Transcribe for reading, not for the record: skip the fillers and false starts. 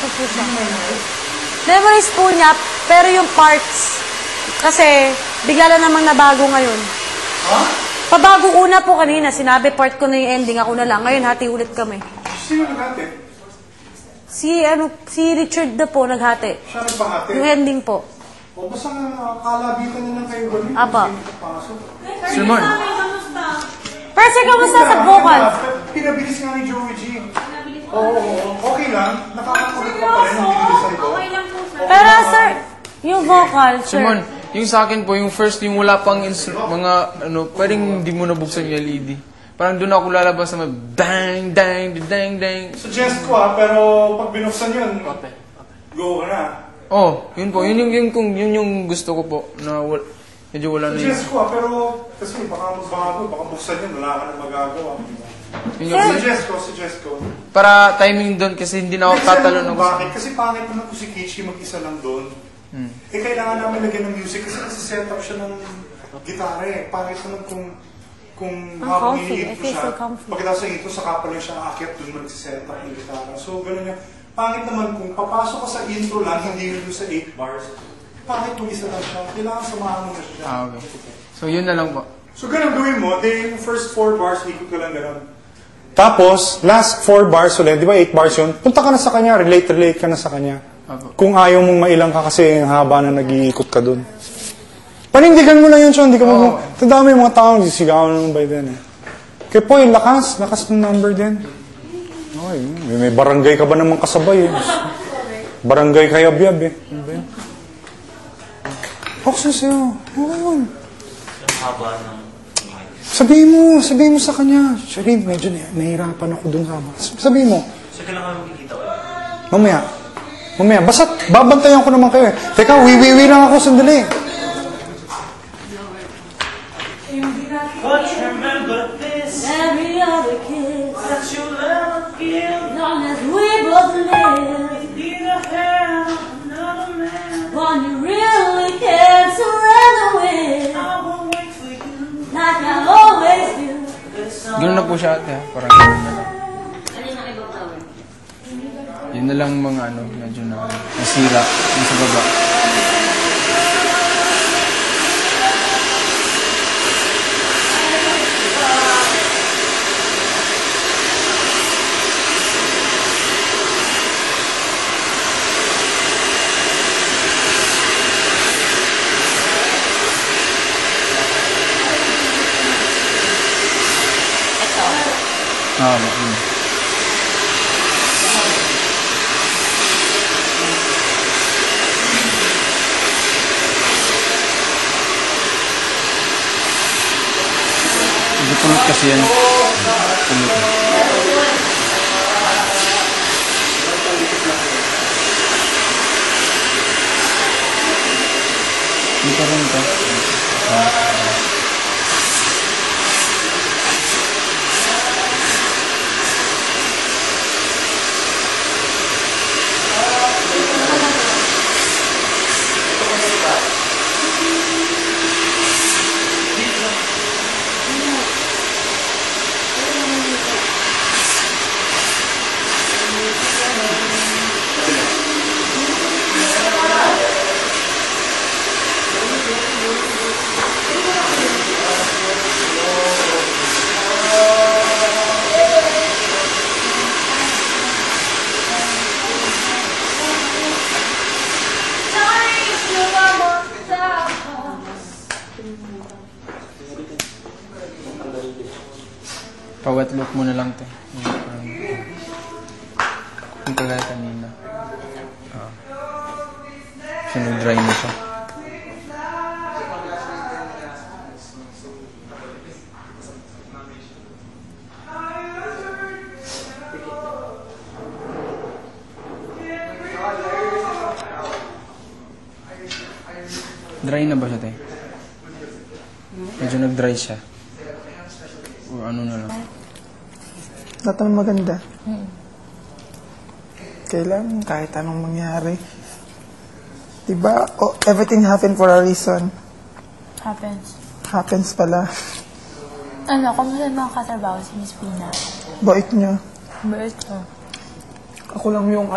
ko po siya. Memorize po niya, pero yung parts, kasi bigla lang namang nabago ngayon. Ha? Pabago una po kanina, sinabi part ko na yung ending, ako na lang. Ngayon, hati ulit kami. Sino naghati? Si Richard na po naghati. Siya nagbahati? Yung ending po. O basta nga, kalabitan na lang kayo ganun. Apa. Simon. Percy, kamusta sa vocal? Pinabilis nga ni Joey G. Oo, okay lang. Nakakakulit ka pa rin. Hindi sa iba. Pero sir, yung vocal, sir. Simon, yung sa akin po, yung first, yung wala pang mga, pwedeng hindi mo nabuksan yung LED. Parang doon ako lalabas na bang, dang, dang, dang. Suggest ko pero pag binuksan yun, go ka na. Oh, yun po. Yun yung gusto ko po. Na medyo wala na yun. Suggest ko pero kasi baka magbago, baka buksan yun, wala ka na magagawa. Suggest ko. Para timing doon kasi hindi na ako tatalo ng gusto. Bakit? Kasi pangit naman ko si Kichi mag-isa lang doon. Eh kailangan namin lagyan ng music kasi nasa-set up siya ng gitara eh. Pangit naman kung habang iniintro siya, pagkatapos sa intro, saka pala siya aakyat doon mag-set up ng gitara. So, gano'n yan. Pangit naman kung papasok ka sa intro lang, hindi yun sa 8 bars, pangit mag-isa lang siya. Kailangan samahan mo na siya. Okay. So, yun na lang po. So, gano'n gawin mo, yung first 4 bars, ikot ka lang gano'n. Tapos, last 4 bars ulit, di ba 8 bars yun? Punta ka na sa kanya, relate ka na sa kanya. Kung ayaw mong mailang ka kasi haba na nag-iikot ka doon. Panindigan mo lang yun siya, hindi ka mag- Tandami yung mga tao, sisigawan naman by then eh. Kaya po, yung lakas ng number din. Okay, may barangay ka ba naman kasabay eh. Barangay kayabyab eh. Ano ba yun? Okay sa'yo. Oo. Sabihin mo sa kanya. Shereen, medyo nahihirapan ako dun haba. Sabihin mo. So, kailangan makikita ko. Mamaya. Basta babantayan ko naman kayo eh. Teka, wiwi lang ako sandali. But remember this, Every other kiss, that you'll ever give. long as we both live, Need a hand, another man. one you really can't surrender with, I will wait for you. like I always do. Ganoon na po siya ate. Parang ganoon na lang. Yun na lang mga medyo nasira yung sa baba. Hindi punot kasi yan. Punot. Hindi pa rin ito. Pa-wet look mo na lang te. Yung kagaya kanina. Sinag-dry na siya. Dry na ba siya te? Medyo nag-dry siya. O ano na lang. Lahat naman maganda. Kailangan kahit anong mangyari. Diba? Oh, everything happened for a reason. Happens pala. Kumusta mga katrabaho si Miss Pina? Bait niya. Bait ko. Ako lang yung